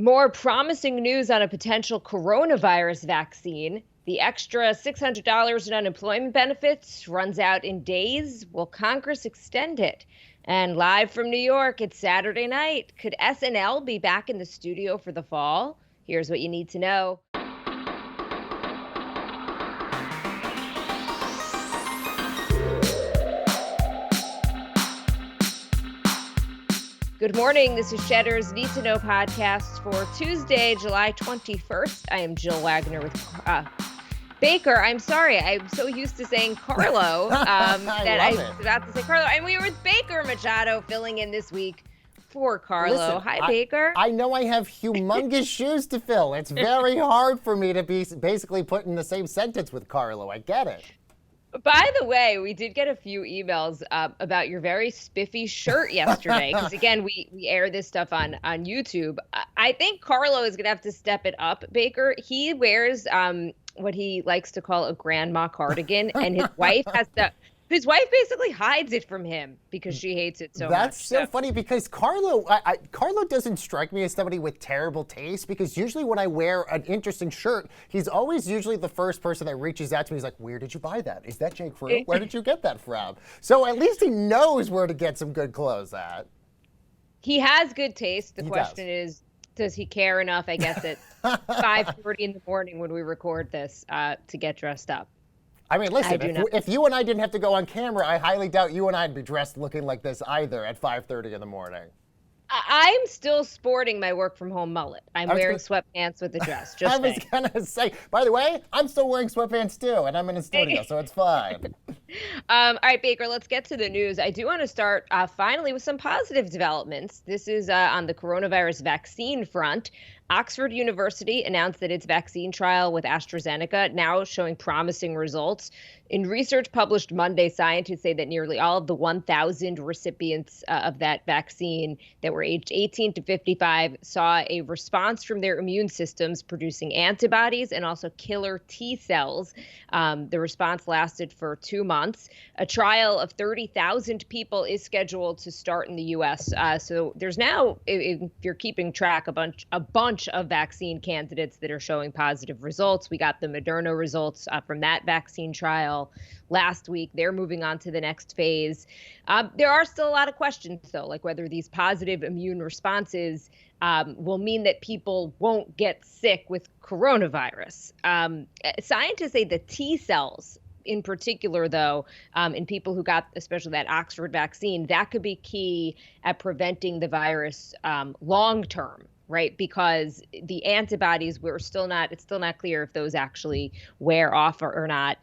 More promising news on a potential coronavirus vaccine. The extra $600 in unemployment benefits runs out in days. Will Congress extend it? And live from New York, it's Saturday night. Could SNL be back in the studio for the fall? Here's what you need to know. Good morning. This is Cheddar's Need2Know podcast for Tuesday, July 21st. I am Jill Wagner with Baker. I'm sorry. I'm so used to saying Carlo that I was about to say Carlo. And we were with Baker Machado filling in this week for Carlo. Listen, Hi, Baker. I know I have humongous shoes to fill. It's very hard for me to be basically put in the same sentence with Carlo. I get it. By the way, we did get a few emails about your very spiffy shirt yesterday. Because again, we air this stuff on YouTube. I think Carlo is going to have to step it up, Baker. He wears what he likes to call a grandma cardigan, and his wife basically hides it from him because she hates it so much. That's so funny because Carlo doesn't strike me as somebody with terrible taste, because usually when I wear an interesting shirt, he's always usually the first person that reaches out to me. He's like, where did you buy that? Is that J. Crew? Where did you get that from? So at least he knows where to get some good clothes at. He has good taste. The question is, does he care enough, I guess, at 5:30 in the morning when we record this to get dressed up? I mean, listen, if you and I didn't have to go on camera, I highly doubt you and I'd be dressed looking like this either at 5:30 in the morning. I'm still sporting my work from home mullet. I'm wearing sweatpants with a dress. I was going to say, by the way, I'm still wearing sweatpants too, and I'm in a studio, so it's fine. All right, Baker, let's get to the news. I do want to start finally with some positive developments. This is on the coronavirus vaccine front. Oxford University announced that its vaccine trial with Astrazeneca now showing promising results. In research published Monday, scientists say that nearly all of the 1,000 recipients of that vaccine that were aged 18 to 55 saw a response from their immune systems producing antibodies and also killer T cells. The response lasted for 2 months. A trial of 30,000 people is scheduled to start in the U.S. So there's now, if you're keeping track, a bunch of vaccine candidates that are showing positive results. We got the Moderna results from that vaccine trial last week. They're moving on to the next phase. There are still a lot of questions, though, like whether these positive immune responses will mean that people won't get sick with coronavirus. Scientists say the T cells in particular, though, in people who got especially that Oxford vaccine, that could be key at preventing the virus long term. Right, because the antibodies it's still not clear if those actually wear off or not.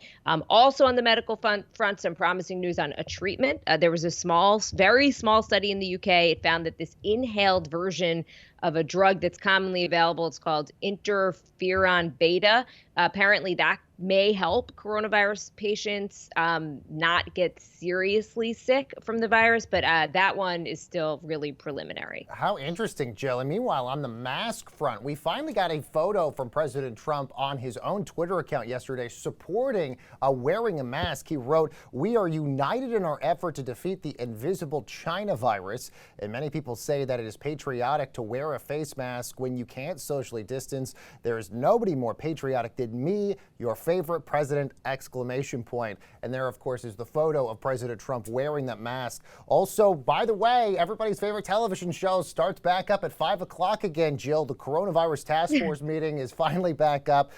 Also on the medical front, some promising news on a treatment. There was a very small study in the UK. It found that this inhaled version of a drug that's commonly available, it's called Interferon Beta. Apparently that may help coronavirus patients not get seriously sick from the virus, but that one is still really preliminary. How interesting, Jill. And meanwhile, on the mask front, we finally got a photo from President Trump on his own Twitter account yesterday supporting wearing a mask. He wrote, "We are united in our effort to defeat the invisible China virus." And many people say that it is patriotic to wear a face mask when you can't socially distance. There is nobody more patriotic than me, your favorite president, exclamation point. And there, of course, is the photo of President Trump wearing that mask. Also, by the way, everybody's favorite television show starts back up at 5 o'clock again, Jill. The coronavirus task force meeting is finally back up.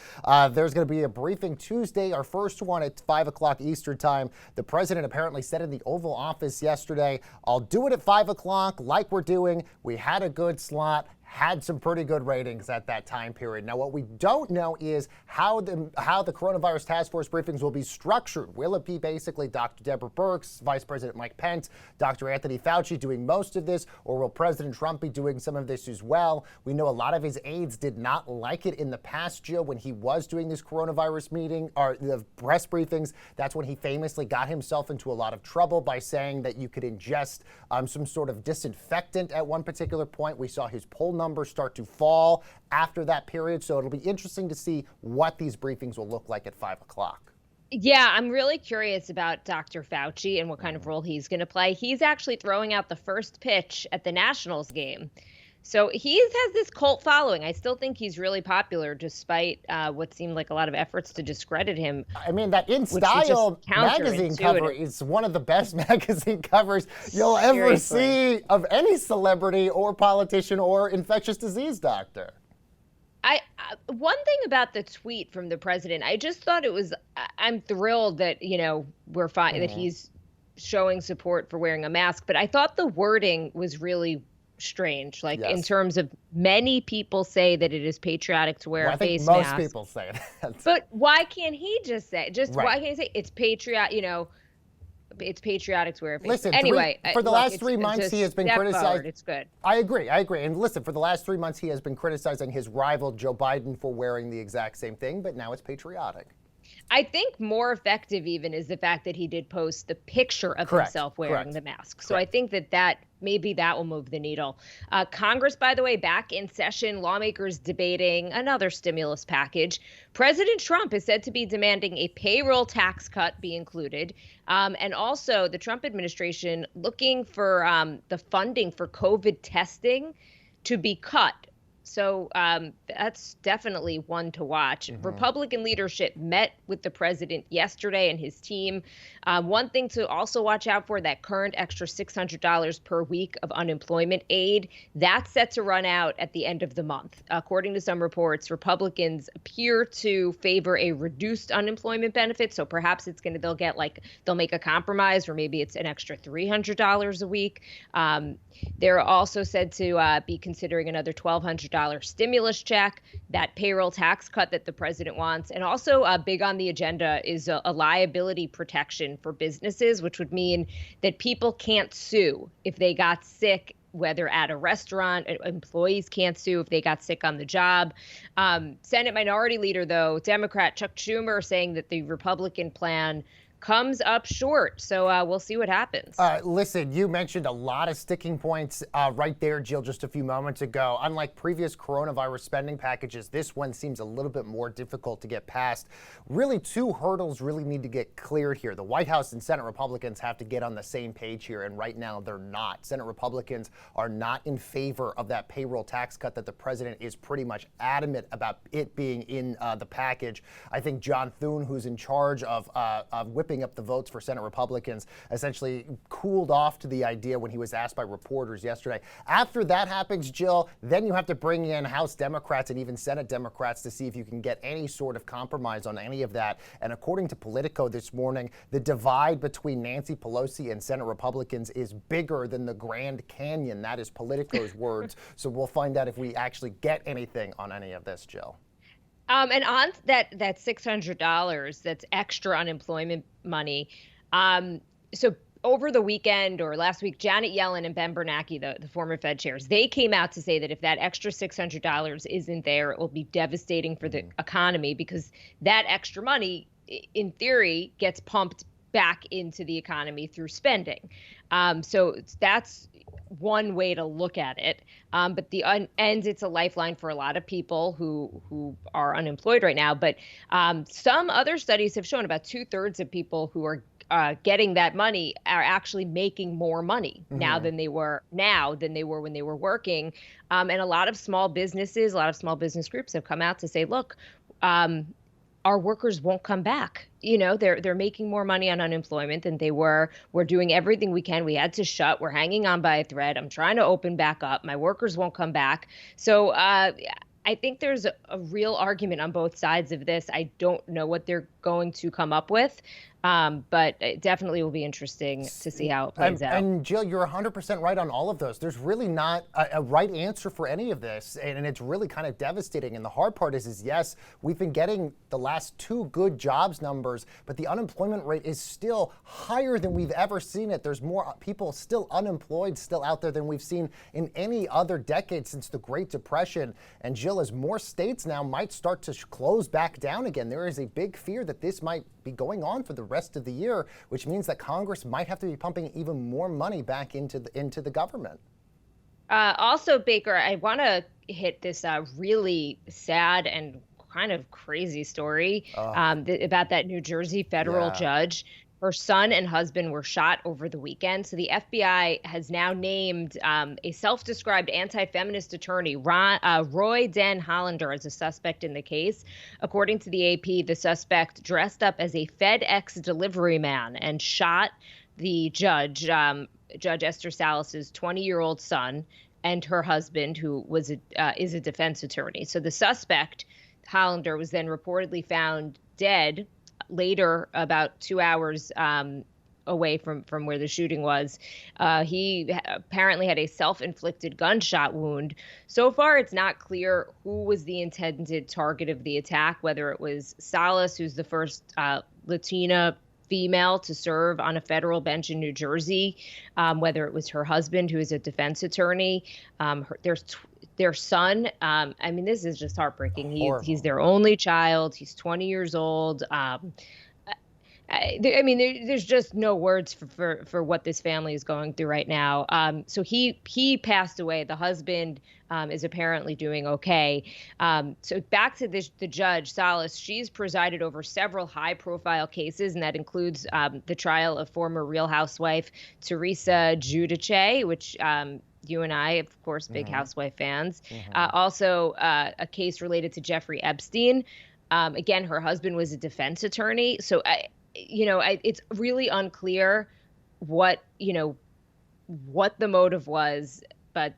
There's going to be a briefing Tuesday, our first one at 5 o'clock Eastern time. The president apparently said in the Oval Office yesterday, "I'll do it at 5 o'clock like we're doing. We had a good slot." Had some pretty good ratings at that time period. Now, what we don't know is how the coronavirus task force briefings will be structured. Will it be basically Dr. Deborah Birx, Vice President Mike Pence, Dr. Anthony Fauci doing most of this, or will President Trump be doing some of this as well? We know a lot of his aides did not like it in the past, Jill, when he was doing this coronavirus meeting or the press briefings. That's when he famously got himself into a lot of trouble by saying that you could ingest some sort of disinfectant at one particular point. We saw his poll numbers start to fall after that period. So it'll be interesting to see what these briefings will look like at 5 o'clock. Yeah, I'm really curious about Dr. Fauci and what kind of role he's going to play. He's actually throwing out the first pitch at the Nationals game. So he has this cult following. I still think he's really popular, despite what seemed like a lot of efforts to discredit him, I mean, that In which was just Style magazine cover counterintuitive. is one of the best magazine covers you'll ever Seriously. see of any celebrity or politician or infectious disease doctor. One thing about the tweet from the president, I just thought it was. I'm thrilled that we're fine that he's showing support for wearing a mask, but I thought the wording was really strange. Like in Yes. terms of many people say that it is patriotic to wear Well, a I think face most mask. people say that. But why can't he just say? Right. Why can't he say it's patriot? It's patriotic to wear a face. Listen, Anyway, for the look, last it's- 3 months, it's a he has been step criticized. forward. It's good. I agree. And listen, for the last 3 months, he has been criticizing his rival, Joe Biden, for wearing the exact same thing, but now it's patriotic. I think more effective even is the fact that he did post the picture of Correct, himself wearing correct, the mask. So I think that maybe that will move the needle. Congress, by the way, back in session, lawmakers debating another stimulus package. President Trump is said to be demanding a payroll tax cut be included. And also the Trump administration looking for the funding for COVID testing to be cut. So that's definitely one to watch. Republican leadership met with the president yesterday and his team. One thing to also watch out for, that current extra $600 per week of unemployment aid, that's set to run out at the end of the month. According to some reports, Republicans appear to favor a reduced unemployment benefit. So perhaps they'll make a compromise, or maybe it's an extra $300 a week. They're also said to be considering another $1,200 stimulus check, that payroll tax cut that the president wants. And also big on the agenda is a liability protection for businesses, which would mean that people can't sue if they got sick, whether at a restaurant. Employees can't sue if they got sick on the job. Senate Minority Leader, though, Democrat Chuck Schumer, saying that the Republican plan comes up short. So we'll see what happens. Listen, you mentioned a lot of sticking points right there, Jill, just a few moments ago. Unlike previous coronavirus spending packages, this one seems a little bit more difficult to get past. Really, two hurdles really need to get cleared here. The White House and Senate Republicans have to get on the same page here, and right now they're not. Senate Republicans are not in favor of that payroll tax cut that the president is pretty much adamant about it being in the package. I think John Thune, who's in charge of whipping up the votes for Senate Republicans, essentially cooled off to the idea when he was asked by reporters yesterday. After that happens, Jill, then you have to bring in House Democrats and even Senate Democrats to see if you can get any sort of compromise on any of that. And according to Politico this morning, the divide between Nancy Pelosi and Senate Republicans is bigger than the Grand Canyon. That is Politico's words. So we'll find out if we actually get anything on any of this, Jill. And on that $600, that's extra unemployment money. So over the weekend or last week, Janet Yellen and Ben Bernanke, the former Fed chairs, they came out to say that if that extra $600 isn't there, it will be devastating for the economy, because that extra money, in theory, gets pumped back into the economy through spending. So that's one way to look at it. But it's a lifeline for a lot of people who are unemployed right now. But some other studies have shown about 2/3 of people who are getting that money are actually making more money now than they were when they were working. And a lot of small business groups have come out to say, look, our workers won't come back. They're making more money on unemployment than they were. We're doing everything we can. We had to shut. We're hanging on by a thread. I'm trying to open back up. My workers won't come back. So I think there's a real argument on both sides of this. I don't know what they're going to come up with. But it definitely will be interesting to see how it plays out. And Jill, you're 100% right on all of those. There's really not a right answer for any of this, and it's really kind of devastating. And the hard part is yes, we've been getting the last two good jobs numbers, but the unemployment rate is still higher than we've ever seen it. There's more people still unemployed still out there than we've seen in any other decade since the Great Depression. And Jill, as more states now might start to close back down again, there is a big fear that this might be going on for the rest of the year, which means that Congress might have to be pumping even more money back into the government. Also, Baker, I want to hit this really sad and kind of crazy story about that New Jersey federal judge Her son and husband were shot over the weekend. So the FBI has now named a self-described anti-feminist attorney, Roy Den Hollander, as a suspect in the case. According to the AP, the suspect dressed up as a FedEx delivery man and shot the judge, Judge Esther Salas's 20-year-old son, and her husband, who is a defense attorney. So the suspect, Hollander, was then reportedly found dead later, about 2 hours away from where the shooting was. He apparently had a self-inflicted gunshot wound. So far, it's not clear who was the intended target of the attack, whether it was Salas, who's the first Latina female to serve on a federal bench in New Jersey, whether it was her husband, who is a defense attorney, their son. I mean, this is just heartbreaking. He's their only child. He's 20 years old. I mean, there's just no words for what this family is going through right now. So he passed away. The husband is apparently doing okay. So back to the judge, Salas. She's presided over several high-profile cases, and that includes the trial of former Real Housewife Teresa Giudice, which you and I, of course, big Housewife fans. Also, a case related to Jeffrey Epstein. Again, her husband was a defense attorney. So it's really unclear what the motive was, but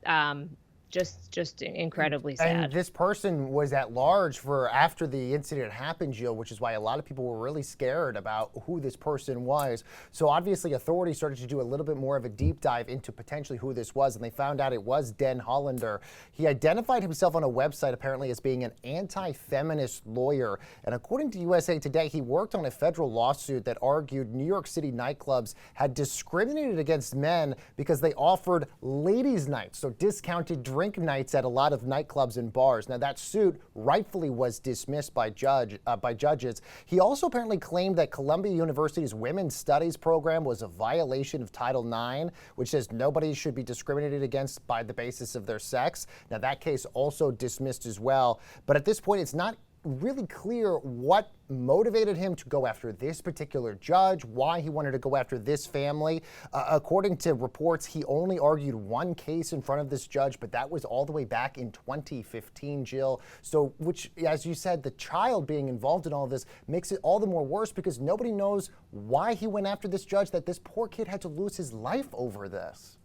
just incredibly sad. And this person was at large for after the incident happened, Jill, which is why a lot of people were really scared about who this person was. So obviously authorities started to do a little bit more of a deep dive into potentially who this was, and they found out it was Den Hollander. He identified himself on a website apparently as being an anti-feminist lawyer. And according to USA Today, he worked on a federal lawsuit that argued New York City nightclubs had discriminated against men because they offered ladies' nights, so discounted drink nights at a lot of nightclubs and bars. Now, that suit rightfully was dismissed by judges. He also apparently claimed that Columbia University's Women's Studies program was a violation of Title IX, which says nobody should be discriminated against by the basis of their sex. Now, that case also dismissed as well. But at this point, it's not really clear what motivated him to go after this particular judge, why he wanted to go after this family. According to reports, he only argued one case in front of this judge, but that was all the way back in 2015, Jill. So, which, as you said, the child being involved in all of this makes it all the more worse because nobody knows why he went after this judge, that this poor kid had to lose his life over this.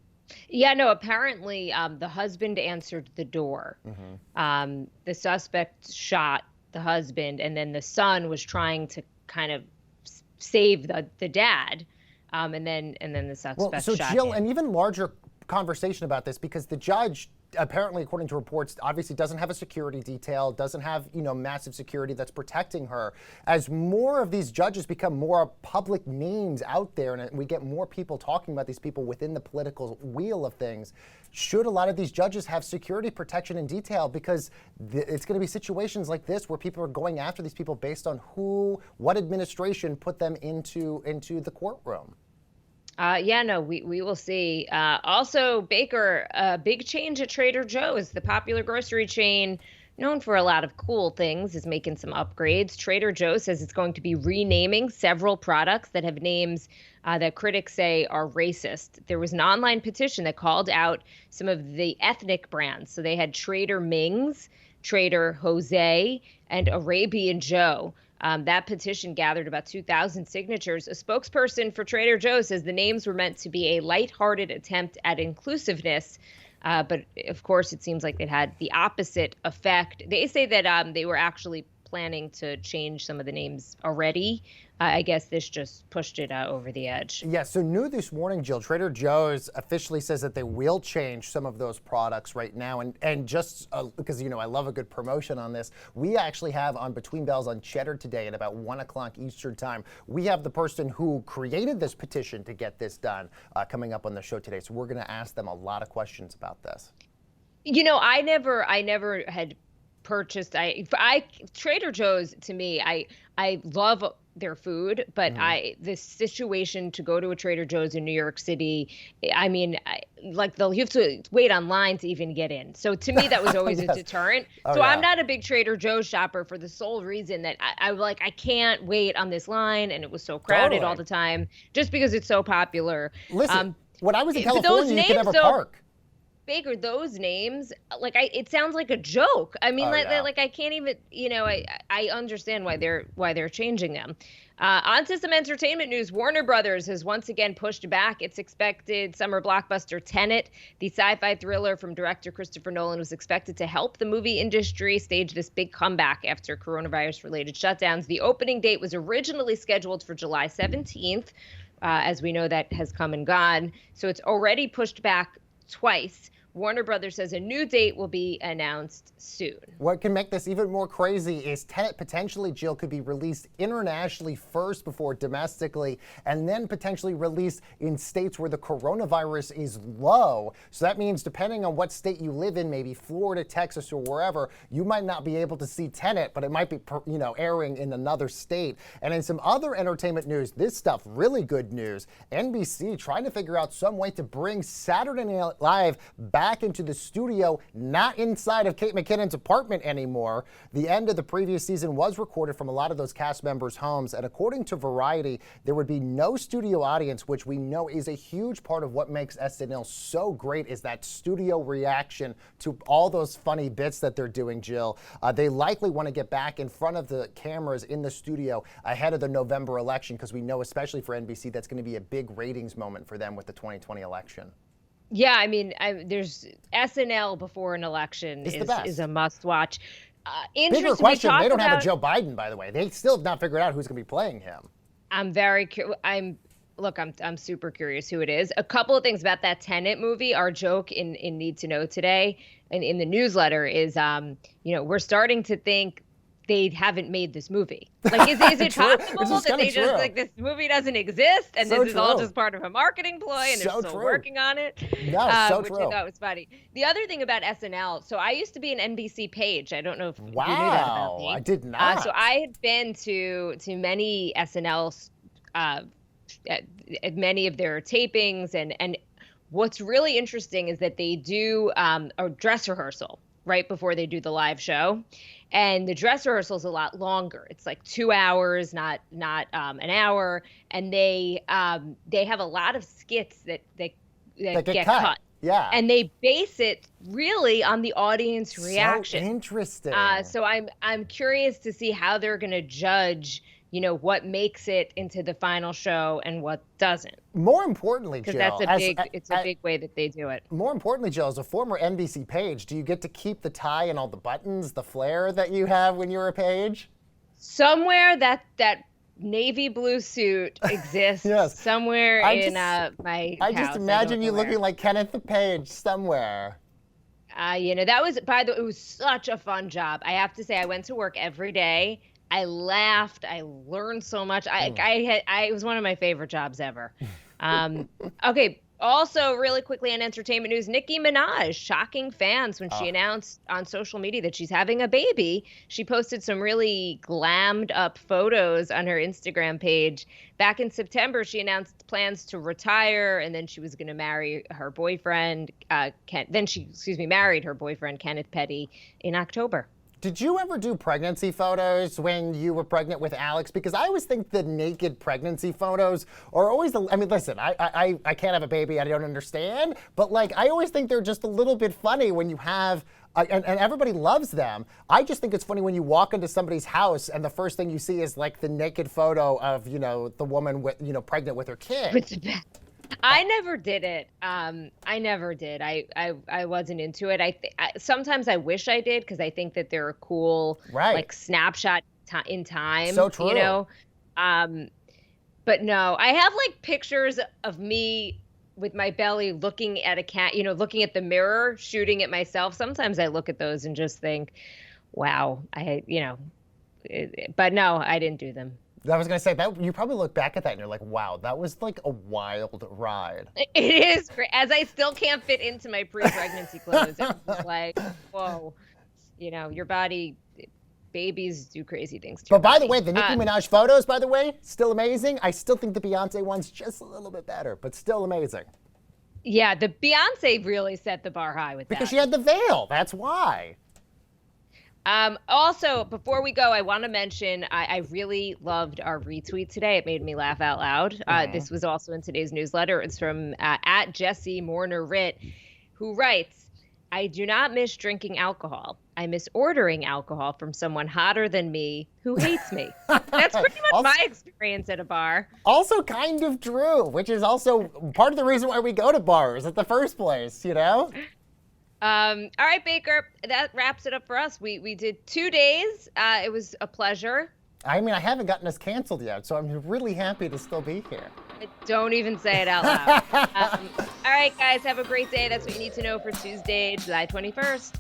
Yeah, no, apparently the husband answered the door. The suspect shot the husband, and then the son was trying to kind of save the dad, and then the suspect shot Jill, him. an even larger conversation about this, because the judge apparently, according to reports, obviously doesn't have a security detail, doesn't have, massive security that's protecting her. As more of these judges become more public names out there and we get more people talking about these people within the political wheel of things, should a lot of these judges have security protection and detail? Because it's going to be situations like this where people are going after these people based on what administration put them into the courtroom. We will see. Also, Baker, a big change at Trader Joe's, the popular grocery chain known for a lot of cool things, is making some upgrades. Trader Joe's says it's going to be renaming several products that have names that critics say are racist. There was an online petition that called out some of the ethnic brands. So they had Trader Ming's, Trader Jose, and Arabian Joe. That petition gathered about 2,000 signatures. A spokesperson for Trader Joe's says the names were meant to be a lighthearted attempt at inclusiveness. But of course, it seems like it had the opposite effect. They say that they were actually planning to change some of the names already. I guess this just pushed it over the edge. Yeah, so new this morning, Jill, Trader Joe's officially says that they will change some of those products right now. And just because, I love a good promotion on this, we actually have on Between Bells on Cheddar today at about 1 o'clock Eastern time, we have the person who created this petition to get this done coming up on the show today. So we're going to ask them a lot of questions about this. I never had purchased. Trader Joe's, to me, I love their food, but the situation to go to a Trader Joe's in New York City, I mean, like you have to wait online to even get in. So to me, that was always a Yes. deterrent. Oh, So I'm yeah. not a big Trader Joe's shopper for the sole reason that I can't wait on this line, and it was so crowded all Totally. the time just because it's so popular. Listen, Um, when I was in but those California, you could names never though, park. Baker, those names, it sounds like a joke. I mean, Oh, yeah. like I can't even, I understand why they're changing them. On to some entertainment news. Warner Brothers has once again pushed back its expected summer blockbuster Tenet. The sci-fi thriller from director Christopher Nolan was expected to help the movie industry stage this big comeback after coronavirus-related shutdowns. The opening date was originally scheduled for July 17th. As we know, that has come and gone. So it's already pushed back twice. Warner Brothers says a new date will be announced soon. What can make this even more crazy is Tenet potentially, Jill, could be released internationally first before domestically, and then potentially released in states where the coronavirus is low. So that means depending on what state you live in, maybe Florida, Texas, or wherever, you might not be able to see Tenet, but it might be, airing in another state. And in some other entertainment news, this stuff, really good news. NBC trying to figure out some way to bring Saturday Night Live back into the studio, not inside of Kate McKinnon's apartment anymore. The end of the previous season was recorded from a lot of those cast members' homes, and according to Variety, there would be no studio audience, which we know is a huge part of what makes SNL so great, is that studio reaction to all those funny bits that they're doing, Jill. They likely want to get back in front of the cameras in the studio ahead of the November election, because we know, especially for NBC, that's going to be a big ratings moment for them with the 2020 election. Yeah, I mean, there's SNL before an election It's the best. is a must watch. Bigger Interesting. question, they don't have a Joe Biden, by the way. They still have not figured out who's going to be playing him. I'm very curious. I'm super curious who it is. A couple of things about that Tenet movie. Our joke in Need2Know today and in the newsletter is, we're starting to think they haven't made this movie. Like, is it possible that they just like this movie doesn't exist and this is all just part of a marketing ploy and they're still working on it? No, so which true. I thought was funny. The other thing about SNL, so I used to be an NBC page. I don't know if you knew that about me. I did not. So I had been to many SNL, many of their tapings, and what's really interesting is that they do a dress rehearsal right before they do the live show. And the dress rehearsal is a lot longer. It's like 2 hours, not an hour. And they have a lot of skits that get cut. Yeah. And they base it really on the audience reaction. So interesting. So I'm curious to see how they're going to judge, what makes it into the final show and what doesn't. More importantly, Jill, it's a big way that they do it. More importantly, Jill, as a former NBC page, do you get to keep the tie and all the buttons, the flair that you have when you were a page? Somewhere that navy blue suit exists. Yes. Somewhere my I house. just imagine you looking like Kenneth the Page somewhere. That was, by the way, it was such a fun job. I have to say, I went to work every day. I laughed. I learned so much. It was one of my favorite jobs ever. Okay. Also, really quickly on entertainment news, Nicki Minaj shocking fans when she announced on social media that she's having a baby. She posted some really glammed up photos on her Instagram page. Back in September, she announced plans to retire, and then she was going to marry her boyfriend. Married her boyfriend, Kenneth Petty, in October. Did you ever do pregnancy photos when you were pregnant with Alex? Because I always think the naked pregnancy photos are always, listen, I can't have a baby, I don't understand, but I always think they're just a little bit funny when you have, and everybody loves them. I just think it's funny when you walk into somebody's house and the first thing you see is the naked photo of, the woman with, pregnant with her kid. I never did it. I never did. I wasn't into it. Sometimes I wish I did because I think that they're a cool snapshot in time. So true. But no, I have pictures of me with my belly looking at a cat. Looking at the mirror, shooting at myself. Sometimes I look at those and just think, wow, but no, I didn't do them. I was going to say, that you probably look back at that and you're like, wow, that was a wild ride. It is great. As I still can't fit into my pre-pregnancy clothes. It's like, whoa, your body, babies do crazy things to But by the way, the Nicki Minaj photos, by the way, still amazing. I still think the Beyonce one's just a little bit better, but still amazing. Yeah, the Beyonce really set the bar high with Because that. she had the veil. That's why. Also, before we go, I want to mention I really loved our retweet today. It made me laugh out loud. This was also in today's newsletter. It's from at Jesse Mourner Ritt, who writes, I do not miss drinking alcohol. I miss ordering alcohol from someone hotter than me who hates me. That's pretty much Also- my experience at a bar. Also kind of true, which is also part of the reason why we go to bars at the first place, you know? All right, Baker, that wraps it up for us. We did 2 days. It was a pleasure. I mean, I haven't gotten us canceled yet, so I'm really happy to still be here. Don't even say it out loud. All right, guys, have a great day. That's what you need to know for Tuesday, July 21st.